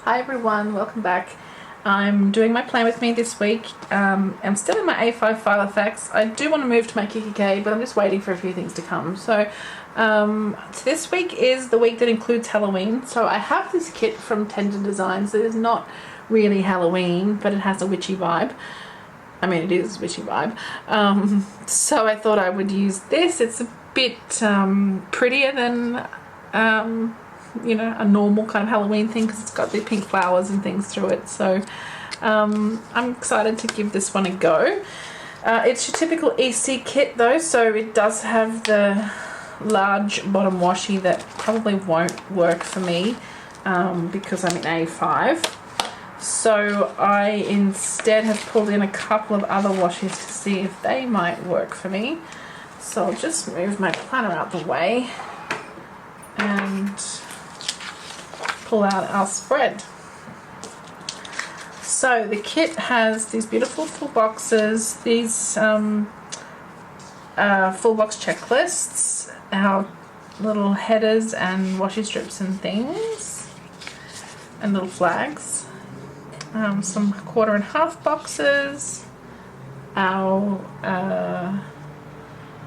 Hi everyone, welcome back. I'm doing my plan with me this week. I'm still in my A5 file effects. I do want to move to my KKK, but I'm just waiting for a few things to come. So this week is the week that includes Halloween. So I have this kit from Tender Designs that is not really Halloween, but it has a witchy vibe. I mean, it is witchy vibe. So I thought I would use this. It's a bit prettier than you know, a normal kind of Halloween thing because it's got the pink flowers and things through it. So I'm excited to give this one a go. It's your typical EC kit though, so it does have the large bottom washi that probably won't work for me because I'm in A5. So I instead have pulled in a couple of other washes to see if they might work for me. So I'll just move my planner out the way and pull out our spread. So the kit has these beautiful full boxes, these full box checklists, our little headers and washi strips and things, and little flags, some 1/4 and 1/2 boxes, our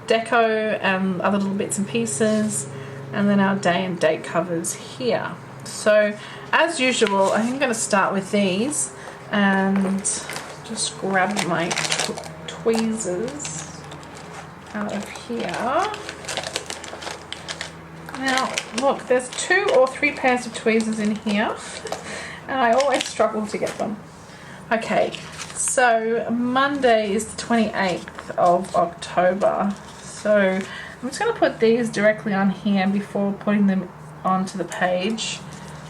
deco and other little bits and pieces, and then our day and date covers here. So as usual, I think I'm going to start with these and just grab my tweezers out of here. Now look, there's 2 or 3 pairs of tweezers in here and I always struggle to get them. Okay, so Monday is the 28th of October, so I'm just going to put these directly on here before putting them onto the page.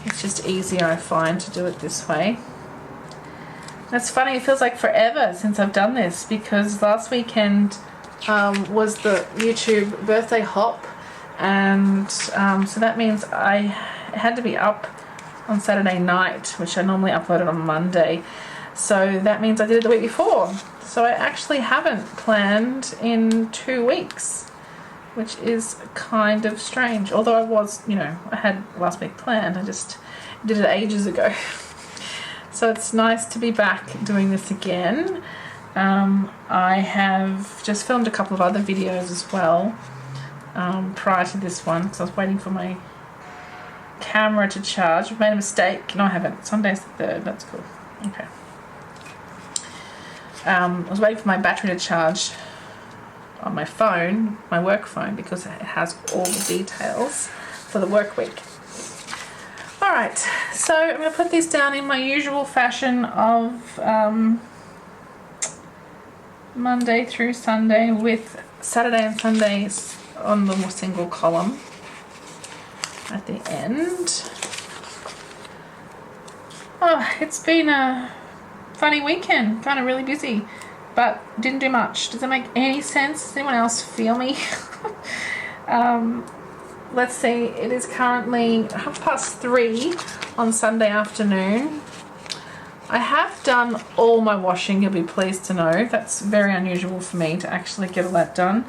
It's just easier, I find, to do it this way. That's funny, it feels like forever since I've done this because last weekend was the YouTube birthday hop, and so that means I had to be up on Saturday night, which I normally upload it on Monday. So that means I did it the week before. So I actually haven't planned in 2 weeks, which is kind of strange. Although I was, you know, I had last week planned, I just did it ages ago. So it's nice to be back doing this again. I have just filmed a couple of other videos as well prior to this one because I was waiting for my camera to charge. I've made a mistake. No, I haven't. Sunday's the 3rd. That's cool. Okay. I was waiting for my battery to charge on my phone, my work phone, because it has all the details for the work week. Alright, so I'm going to put these down in my usual fashion of Monday through Sunday, with Saturday and Sundays on the single column at the end. Oh, it's been a funny weekend, kind of really busy, but didn't do much. Does it make any sense? Does anyone else feel me? Let's see, it is currently 3:30 on Sunday afternoon. I have done all my washing, you'll be pleased to know. That's very unusual for me to actually get all that done.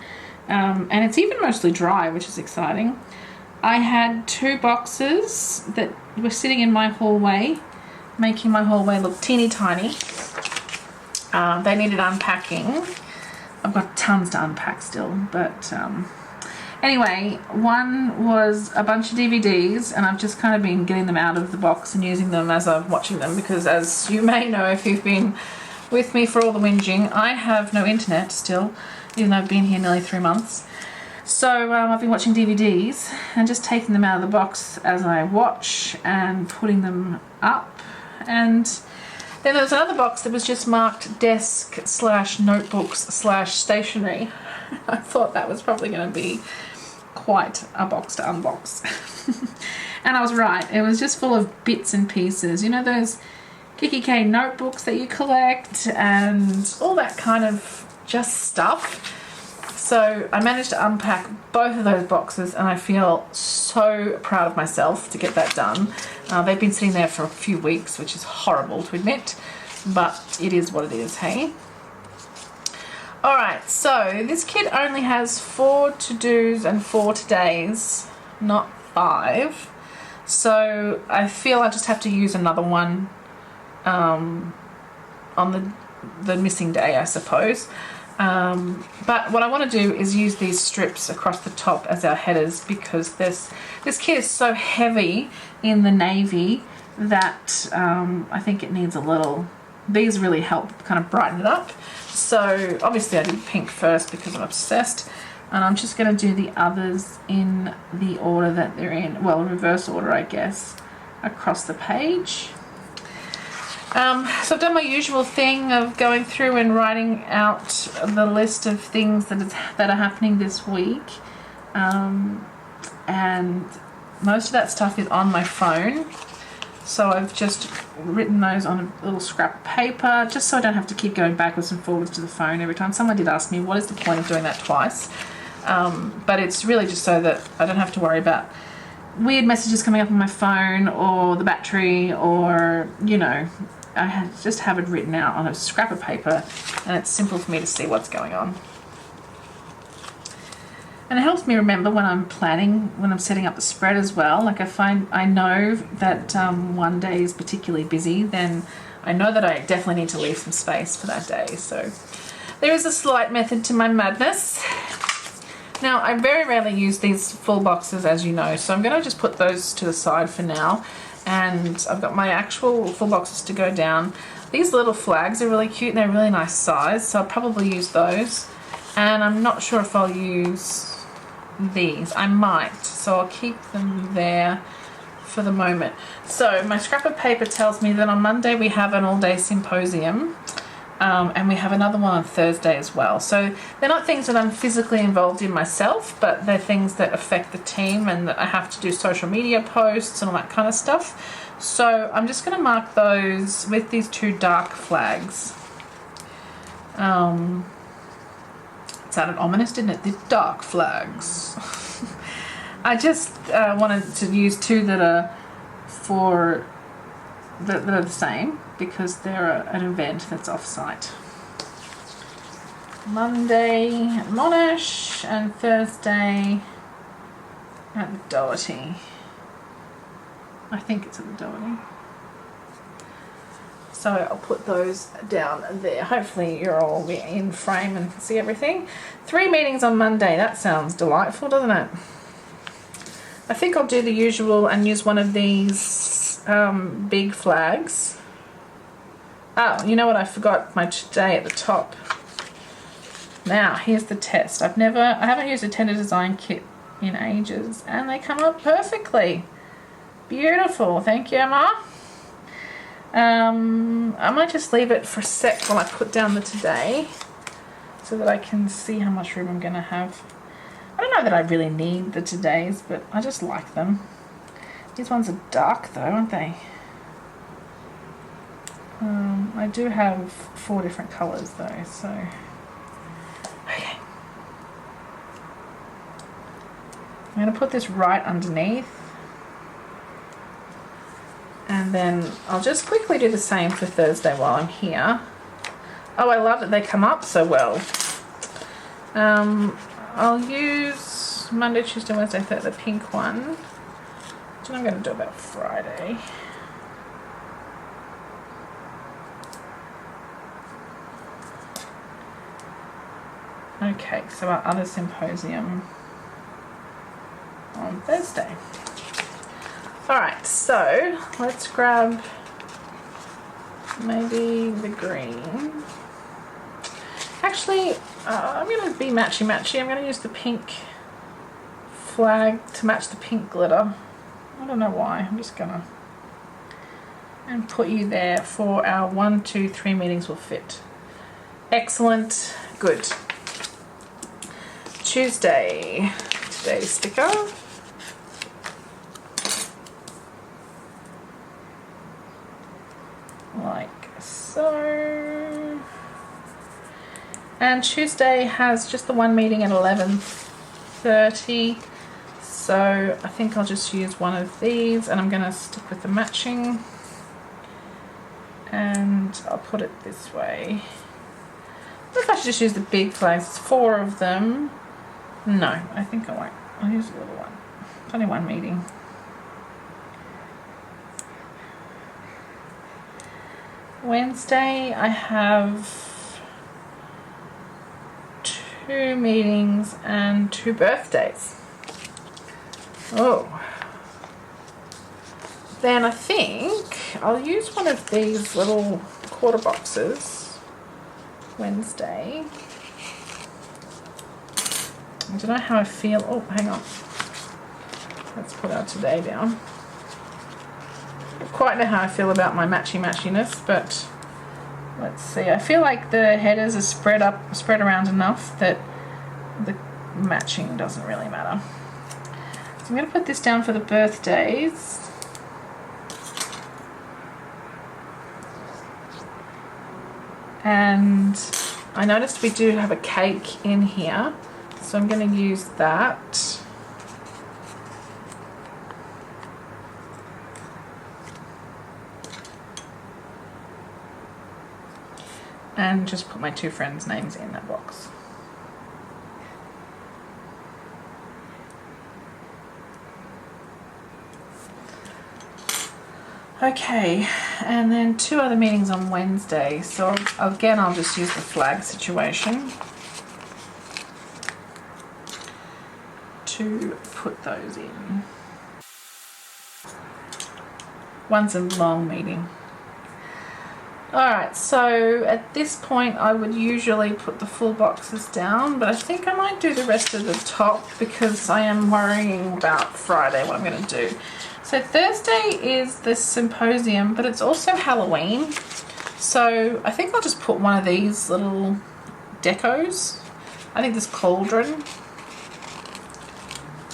And it's even mostly dry, which is exciting. I had 2 boxes that were sitting in my hallway, making my hallway look teeny tiny. They needed unpacking. I've got tons to unpack still, but anyway, one was a bunch of DVDs, and I've just kind of been getting them out of the box and using them as I'm watching them because, as you may know if you've been with me for all the whinging, I have no internet still, even though I've been here nearly 3 months. So I've been watching DVDs and just taking them out of the box as I watch and putting them up. And then there was another box that was just marked desk/notebooks/stationery. I thought that was probably going to be quite a box to unbox. And I was right. It was just full of bits and pieces. You know, those KKK notebooks that you collect and all that kind of just stuff. So I managed to unpack both of those boxes and I feel so proud of myself to get that done. They've been sitting there for a few weeks, which is horrible to admit, but it is what it is, hey? Alright, so this kit only has 4 to-dos and 4 todays, not 5. So I feel I just have to use another one on the missing day, I suppose. But what I want to do is use these strips across the top as our headers, because this kit is so heavy in the navy that I think it needs a little. These really help kind of brighten it up. So obviously I did pink first because I'm obsessed, and I'm just going to do the others in the order that they're in, well, reverse order I guess, across the page. So I've done my usual thing of going through and writing out the list of things that are happening this week, and most of that stuff is on my phone. So I've just written those on a little scrap of paper, just so I don't have to keep going backwards and forwards to the phone every time. Someone did ask me, what is the point of doing that twice? But it's really just so that I don't have to worry about weird messages coming up on my phone, or the battery, or, you know, I just have it written out on a scrap of paper, and it's simple for me to see what's going on. And it helps me remember when I'm planning, when I'm setting up the spread as well. Like I know that one day is particularly busy, then I know that I definitely need to leave some space for that day. So there is a slight method to my madness. Now, I very rarely use these full boxes, as you know, so I'm going to just put those to the side for now. And I've got my actual full boxes to go down. These little flags are really cute and they're really nice size, so I'll probably use those. And I'm not sure if I'll use these. I might, so I'll keep them there for the moment. So my scrap of paper tells me that on Monday we have an all-day symposium, and we have another one on Thursday as well. So they're not things that I'm physically involved in myself, but they're things that affect the team, and that I have to do social media posts and all that kind of stuff. So I'm just going to mark those with these two dark flags. It sounded ominous, didn't it? The dark flags. I just wanted to use two that are that are the same, because they're an event that's off-site. Monday at Monash and Thursday at the Doherty. I think it's at the Doherty. So I'll put those down there. Hopefully you're all in frame and can see everything. 3 meetings on Monday. That sounds delightful, doesn't it? I think I'll do the usual and use one of these big flags. Oh, you know what? I forgot my today at the top. Now, here's the test. I haven't used a tender design kit in ages, and they come up perfectly. Beautiful. Thank you, Emma. I might just leave it for a sec while I put down the today, so that I can see how much room I'm going to have. I don't know that I really need the todays, but I just like them. These ones are dark though, aren't they? I do have 4 different colours though, so okay. I'm going to put this right underneath, and then I'll just quickly do the same for Thursday while I'm here. Oh, I love that they come up so well. I'll use Monday, Tuesday, Wednesday, Thursday, the pink one, which I'm going to do about Friday. Okay, so our other symposium on Thursday. Alright, so let's grab maybe the green. Actually, I'm going to be matchy-matchy. I'm going to use the pink flag to match the pink glitter. I don't know why. I'm just going to and put you there for our 1, 2, 3 meetings will fit. Excellent. Good. Tuesday. Today's sticker. Like so. And Tuesday has just the one meeting at 11:30. So I think I'll just use one of these, and I'm going to stick with the matching. And I'll put it this way. I wonder if I should just use the big flags. It's 4 of them. No, I think I won't. I'll use a little one. It's only one meeting. Wednesday I have 2 meetings and 2 birthdays. Oh. Then I think I'll use one of these little quarter boxes Wednesday. I don't know how I feel. Oh, hang on. Let's put our today down. I don't quite know how I feel about my matchiness, but let's see. I feel like the headers are spread around enough that the matching doesn't really matter. So I'm going to put this down for the birthdays. And I noticed we do have a cake in here, so I'm going to use that. And just put my 2 friends' names in that box. Okay, and then 2 other meetings on Wednesday. So again, I'll just use the flag situation to put those in. One's a long meeting. Alright, so at this point I would usually put the full boxes down, but I think I might do the rest of the top because I am worrying about Friday, what I'm going to do. So Thursday is the symposium, but it's also Halloween. So I think I'll just put one of these little decos. I think this cauldron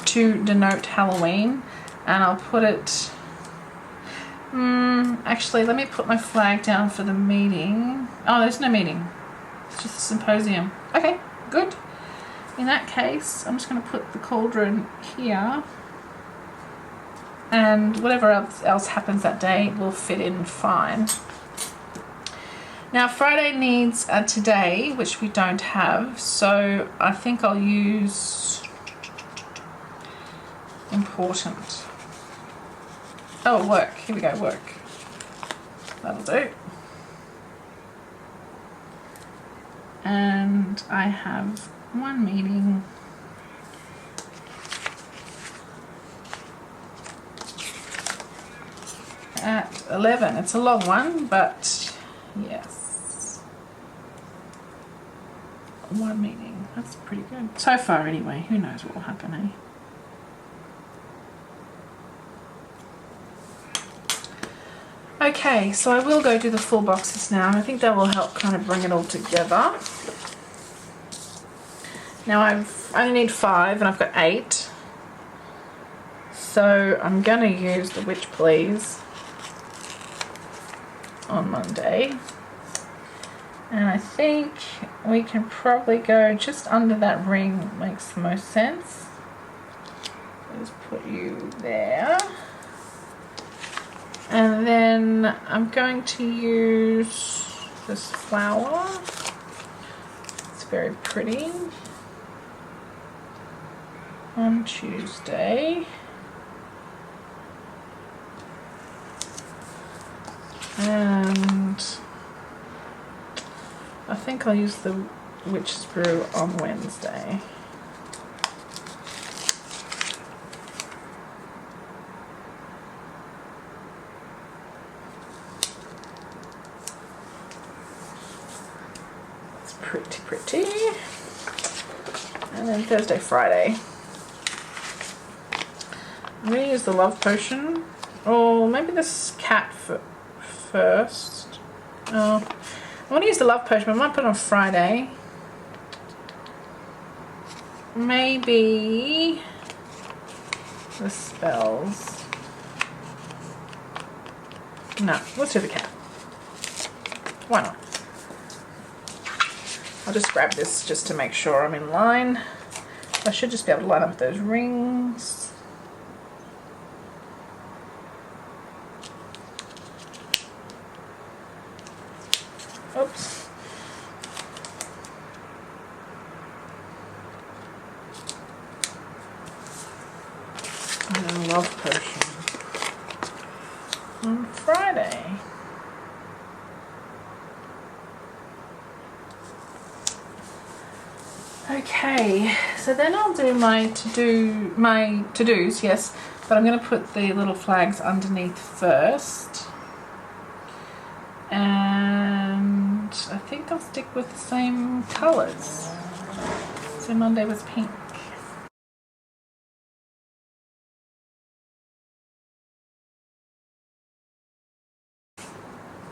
to denote Halloween, and I'll put it... actually, let me put my flag down for the meeting. Oh, there's no meeting. It's just a symposium. Okay, good. In that case, I'm just going to put the cauldron here. And whatever else happens that day will fit in fine. Now, Friday needs a today, which we don't have. So I think I'll use important. Oh, work. Here we go, work. That'll do. And I have 1 meeting. At 11. It's a long one, but yes. 1 meeting. That's pretty good. So far, anyway. Who knows what will happen, eh? Okay, so I will go do the full boxes now. I think that will help kind of bring it all together. Now I only need 5 and I've got 8. So I'm going to use the Witch Please on Monday. And I think we can probably go just under that ring, makes the most sense. Just put you there. And then I'm going to use this flower. It's very pretty. On Tuesday. And I think I'll use the witch sprue on Wednesday. It's pretty. And then Thursday, Friday. I'm going to use the love potion. Or maybe this cat first. Oh, I want to use the love potion, but I might put it on Friday. Maybe the spells. No, let's do the cat. Why not? I'll just grab this just to make sure I'm in line. I should just be able to line up those rings. Oops. And then love potion on Friday. Okay, so then I'll do my to-dos, yes, but I'm going to put the little flags underneath first. And I think I'll stick with the same colours. So Monday was pink.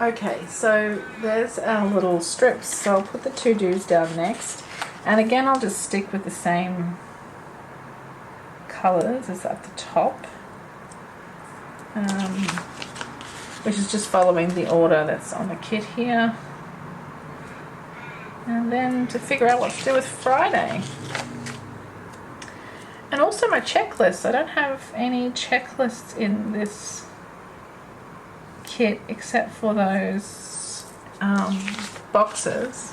Okay, so there's our little strips, so I'll put the to-dos down next. And again, I'll just stick with the same colours as at the top, which is just following the order that's on the kit here. And then to figure out what to do with Friday. And also my checklist. I don't have any checklists in this kit except for those boxes,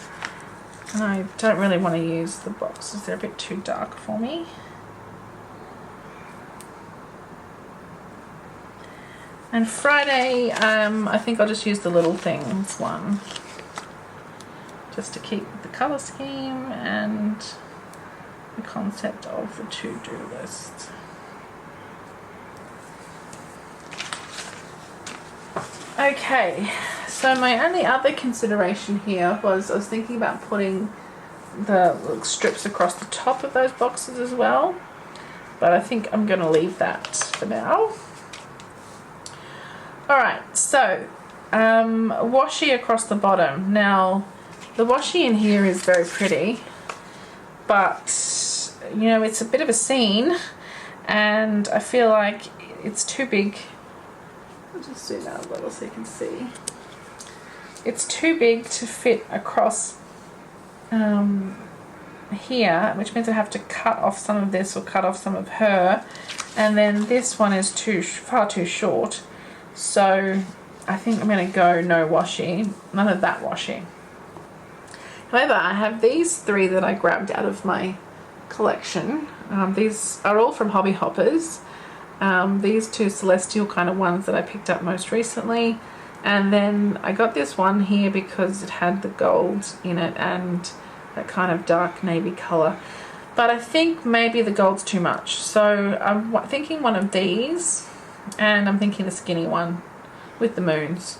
and I don't really want to use the boxes, they're a bit too dark for me. And Friday, I think I'll just use the little things one, just to keep the colour scheme and the concept of the to-do list. Okay, so my only other consideration here was I was thinking about putting the strips across the top of those boxes as well, but I think I'm going to leave that for now. Alright, so washi across the bottom. Now the washi in here is very pretty, but you know, it's a bit of a scene and I feel like it's too big. I'll just zoom out a little so you can see. It's too big to fit across here, which means I have to cut off some of this or cut off some of her, and then this one is far too short, so I think I'm going to go no washi, none of that washi. However, I have these three that I grabbed out of my collection. These are all from Hobby Hoppers. These two celestial kind of ones that I picked up most recently, and then I got this one here because it had the gold in it and that kind of dark navy color, but I think maybe the gold's too much, so I'm thinking one of these, and I'm thinking the skinny one with the moons.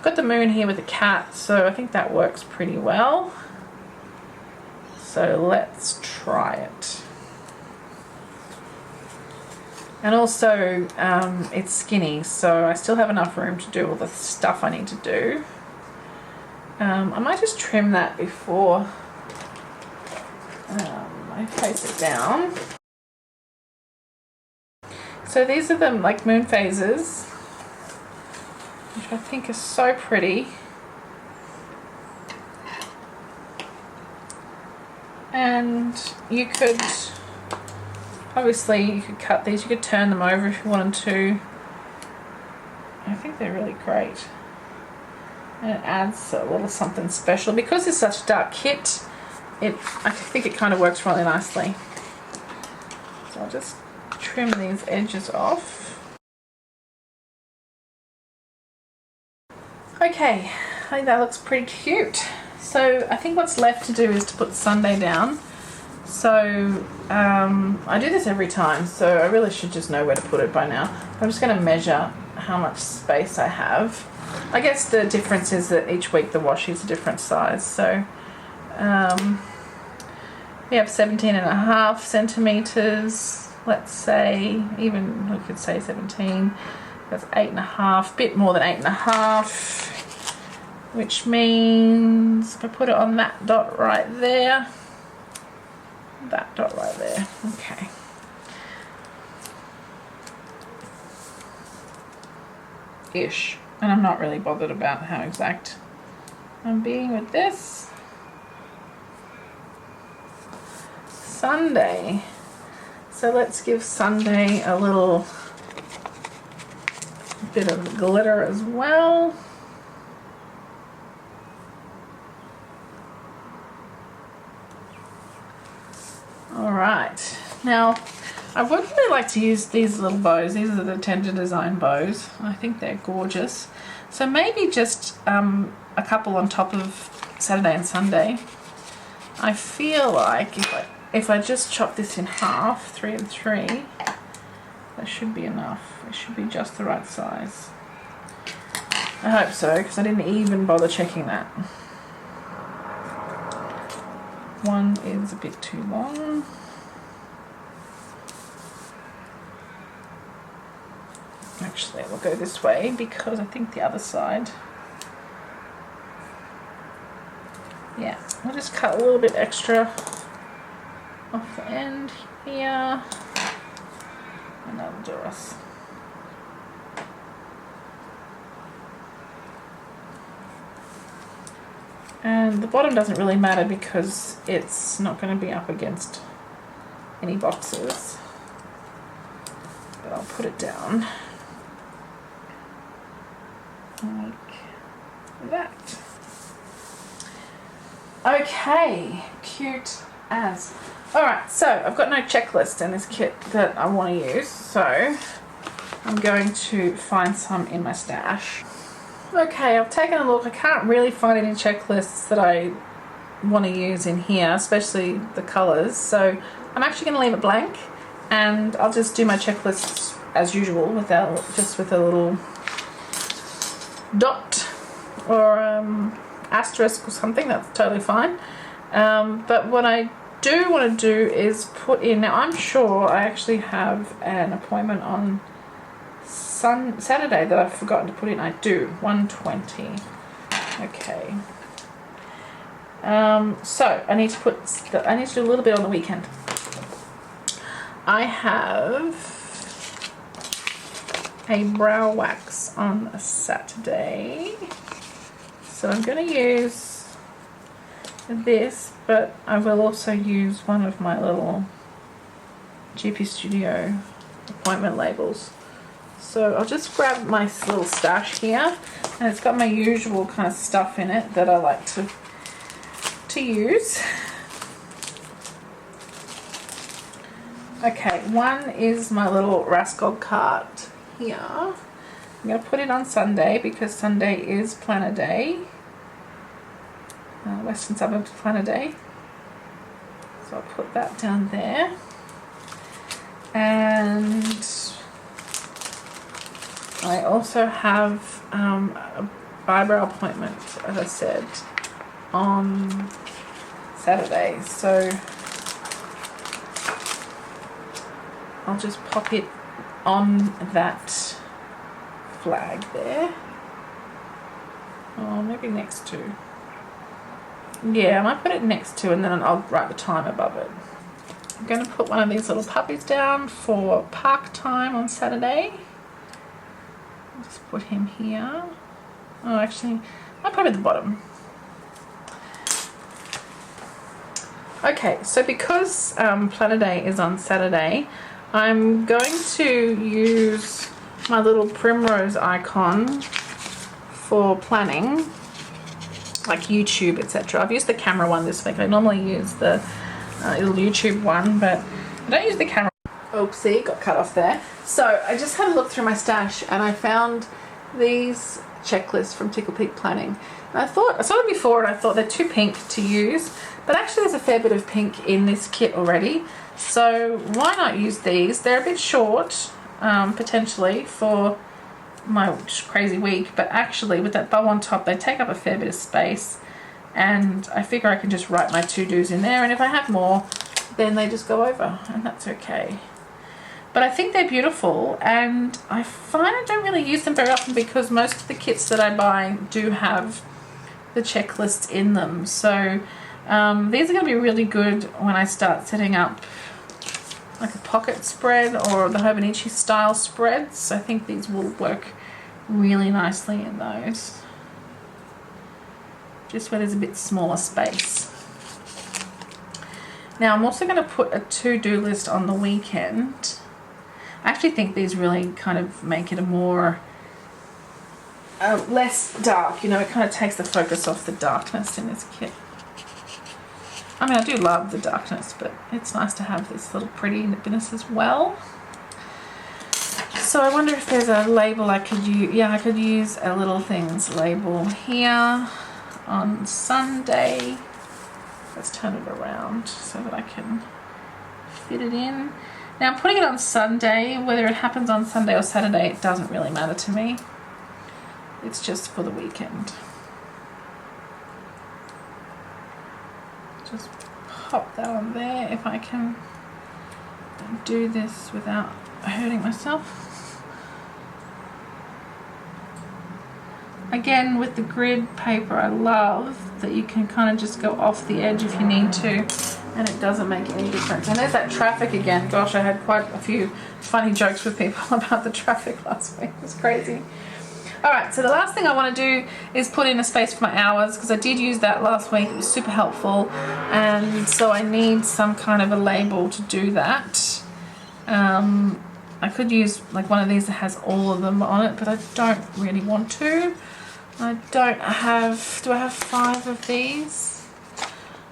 Got the moon here with the cat, so I think that works pretty well, so let's try it. And also, it's skinny, so I still have enough room to do all the stuff I need to do. I might just trim that before I place it down. So these are the like moon phases, which I think are so pretty. And you could... obviously you could cut these, you could turn them over if you wanted to. I think they're really great. And it adds a little something special. Because it's such a dark kit, I think it kind of works really nicely. So I'll just trim these edges off. Okay, I think that looks pretty cute. So I think what's left to do is to put Sunday down. So I do this every time, so I really should just know where to put it by now. I'm just going to measure how much space I have. I guess the difference is that each week the washi is a different size. So we have 17.5 centimeters, let's say, even we could say 17. That's 8.5, bit more than 8.5, which means if I put it on that dot right there, that dot right there, okay. Ish. And I'm not really bothered about how exact I'm being with this. Sunday. So let's give Sunday a little bit of glitter as well. Alright, now I would really like to use these little bows. These are the Tender Design bows. I think they're gorgeous. So maybe just a couple on top of Saturday and Sunday. I feel like if I if I just chop this in half, 3 and 3, that should be enough. It should be just the right size. I hope so, because I didn't even bother checking that. One is a bit too long. Actually, we'll go this way because I think the other side. Yeah, I'll just cut a little bit extra off the end here, and that'll do us. And the bottom doesn't really matter because it's not going to be up against any boxes, but I'll put it down like that. Okay, cute as. Alright, so I've got no checklist in this kit that I want to use, so I'm going to find some in my stash. Okay, I've taken a look. I can't really find any checklists that I want to use in here, especially the colours, so I'm actually going to leave it blank and I'll just do my checklists as usual without, just with a little dot or asterisk or something. That's totally fine. But what I do want to do is put in, now I'm sure I actually have an appointment on Saturday that I've forgotten to put in. I do, 1:20. Okay. So I need to do a little bit on the weekend. I have a brow wax on a Saturday, so I'm going to use this, but I will also use one of my little GP Studio appointment labels. So I'll just grab my little stash here, and it's got my usual kind of stuff in it that I like to use. Okay, one is my little Rascog card here. I'm going to put it on Sunday because Sunday is planner day. Western Suburbs planner day. So I'll put that down there. And I also have a eyebrow appointment, as I said, on Saturday. So I'll just pop it on that flag there. Or maybe next to. Yeah, I might put it next to, and then I'll write the time above it. I'm going to put one of these little puppies down for park time on Saturday. I'll just put him here. Oh, actually, I'll put him at the bottom. Okay, so because Planner Day is on Saturday, I'm going to use my little primrose icon for planning, like YouTube, etc. I've used the camera one this week. I normally use the little YouTube one, but I don't use the camera. Oopsie, got cut off there. So I just had a look through my stash and I found these checklists from Tickle Peak Planning. And I saw them before and I thought they're too pink to use, but actually there's a fair bit of pink in this kit already. So why not use these? They're a bit short, potentially, for my crazy week, but actually with that bow on top they take up a fair bit of space, and I figure I can just write my to-dos in there, and if I have more then they just go over, and that's okay. But I think they're beautiful, and I find I don't really use them very often because most of the kits that I buy do have the checklist in them. So these are going to be really good when I start setting up like a pocket spread or the Hobonichi style spreads. I think these will work really nicely in those, just where there's a bit smaller space. Now I'm also going to put a to-do list on the weekend. I actually think these really kind of make it a more less dark, you know, it kind of takes the focus off the darkness in this kit. I mean, I do love the darkness, but it's nice to have this little prettiness as well. So I wonder if there's a label I could use. Yeah, I could use a little things label here on Sunday. Let's turn it around so that I can fit it in. Now I'm putting it on Sunday. Whether it happens on Sunday or Saturday, it doesn't really matter to me. It's just for the weekend. Just pop that on there if I can do this without hurting myself. Again, with the grid paper, I love that you can kind of just go off the edge if you need to, and it doesn't make any difference. And there's that traffic again. Gosh, I had quite a few funny jokes with people about the traffic last week. It was crazy. Alright, so the last thing I want to do is put in a space for my hours, because I did use that last week. It was super helpful, and so I need some kind of a label to do that. I could use like one of these that has all of them on it, but I don't really want to. I don't have, do I have 5 of these?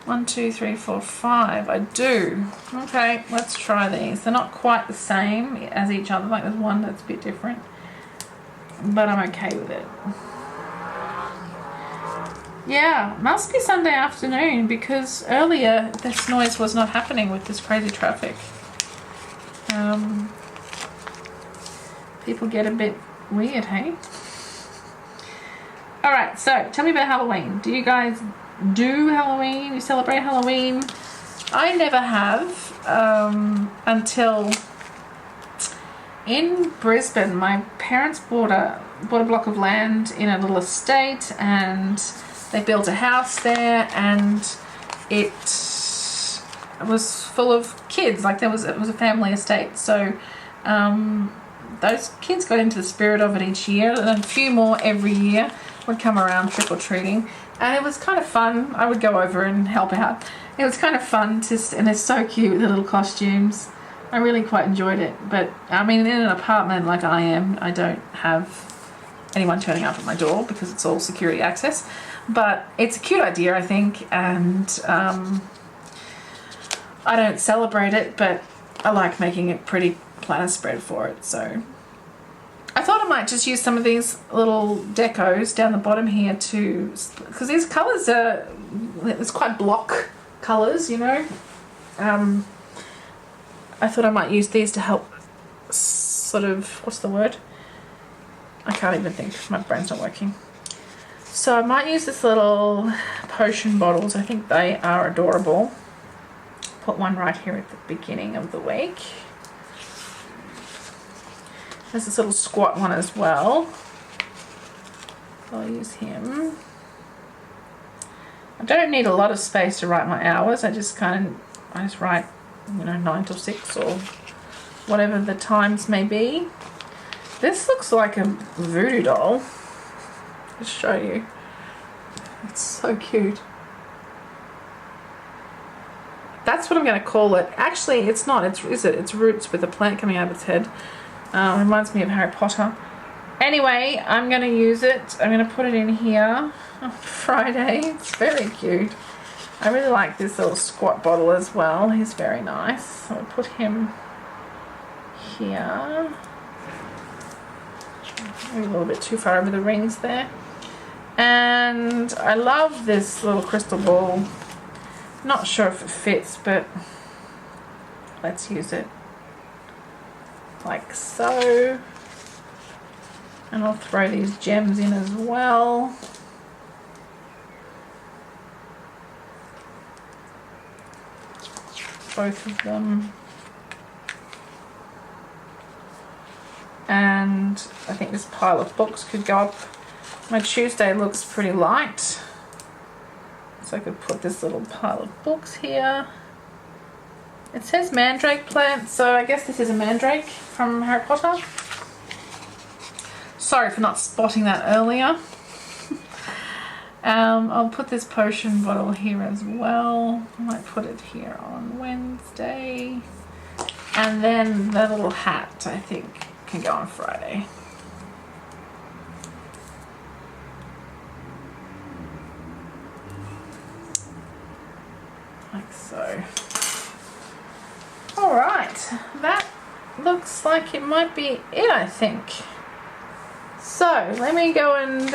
1, 2, 3, 4, 5. I do. Okay, let's try these. They're not quite the same as each other. Like there's one that's a bit different, but I'm okay with it. Yeah, must be Sunday afternoon, because earlier this noise was not happening with this crazy traffic. People get a bit weird, hey? Alright, so tell me about Halloween. Do you guys do Halloween? You celebrate Halloween? I never have until in Brisbane. My parents bought a block of land in a little estate, and they built a house there, and it was full of kids. Like it was a family estate, so those kids got into the spirit of it each year, and a few more every year would come around trick-or-treating, and it was kind of fun. I would go over and help out. It was kind of fun and it's so cute, the little costumes. I really quite enjoyed it. But I mean, in an apartment like I am, I don't have anyone turning up at my door because it's all security access, but it's a cute idea, I think, and I don't celebrate it, but I like making a pretty planner spread for it. So I thought I might just use some of these little decos down the bottom here to, because these colours are, it's quite block colours, you know. I thought I might use these to help sort of, what's the word? I can't even think, my brain's not working. So I might use this little potion bottles. I think they are adorable. Put one right here at the beginning of the week. There's this little squat one as well. I'll use him. I don't need a lot of space to write my hours. I just write, you know, 9 till 6 or whatever the times may be. This looks like a voodoo doll. I'll show you. It's so cute. That's what I'm going to call it. Actually, it's not. It's roots with a plant coming out of its head. Reminds me of Harry Potter. Anyway, I'm going to use it. I'm going to put it in here on Friday. It's very cute. I really like this little squat bottle as well. He's very nice. I'll put him here. Maybe a little bit too far over the rings there. And I love this little crystal ball. Not sure if it fits, but let's use it. Like so. And I'll throw these gems in as well. Both of them. And I think this pile of books could go up. My Tuesday looks pretty light, so I could put this little pile of books here. It says mandrake plant, so I guess this is a mandrake from Harry Potter. Sorry for not spotting that earlier. I'll put this potion bottle here as well. I might put it here on Wednesday. And then the little hat, I think, can go on Friday. Like so. Alright, that looks like it might be it, I think. So, let me go and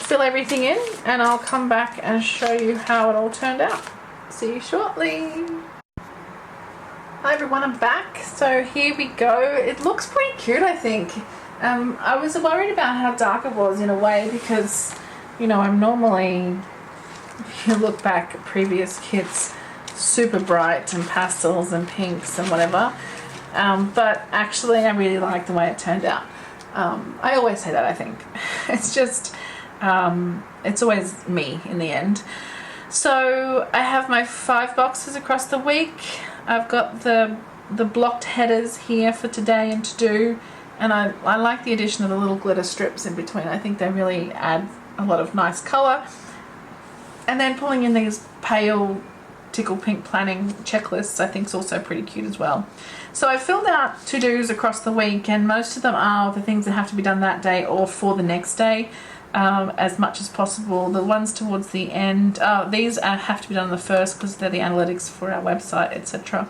fill everything in, and I'll come back and show you how it all turned out. See you shortly. Hi everyone, I'm back. So here we go. It looks pretty cute, I think. I was worried about how dark it was in a way because, you know, I'm normally, if you look back at previous kits, super bright and pastels and pinks and whatever. But actually I really like the way it turned out. I always say that, I think. It's just, it's always me in the end. So I have my 5 boxes across the week. I've got the blocked headers here for today and to do, and I like the addition of the little glitter strips in between. I think they really add a lot of nice colour. And then pulling in these pale tickle pink planning checklists I think is also pretty cute as well. So I filled out to-dos across the week, and most of them are the things that have to be done that day or for the next day. As much as possible. The ones towards the end, these have to be done on the first because they're the analytics for our website, etc.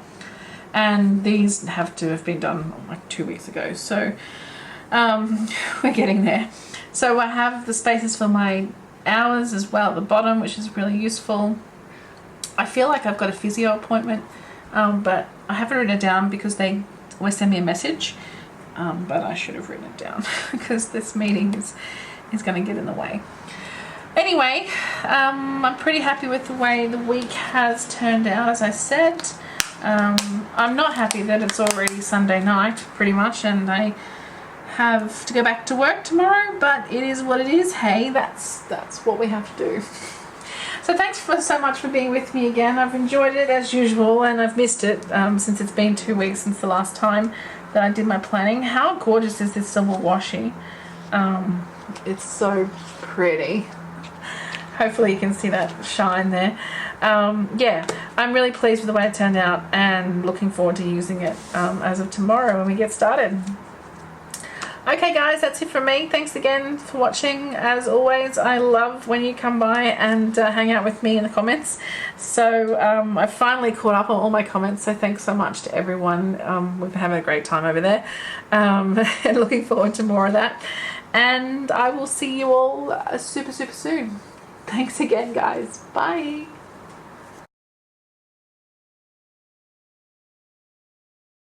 And these have to have been done like 2 weeks ago. So we're getting there. So I have the spaces for my hours as well at the bottom, which is really useful. I feel like I've got a physio appointment, but I haven't written it down because they always send me a message. But I should have written it down because this meeting is going to get in the way. Anyway, I'm pretty happy with the way the week has turned out, as I said. I'm not happy that it's already Sunday night, pretty much, and I have to go back to work tomorrow, but it is what it is. Hey, that's what we have to do. So thanks so much for being with me again. I've enjoyed it as usual, and I've missed it since it's been 2 weeks since the last time that I did my planning. How gorgeous is this silver washi? It's so pretty. Hopefully you can see that shine there. Yeah, I'm really pleased with the way it turned out and looking forward to using it as of tomorrow when we get started. Okay guys, that's it from me. Thanks again for watching. As always, I love when you come by and hang out with me in the comments. So I finally caught up on all my comments, so thanks so much to everyone. We've been having a great time over there, and looking forward to more of that. And I will see you all super soon. Thanks again guys. Bye.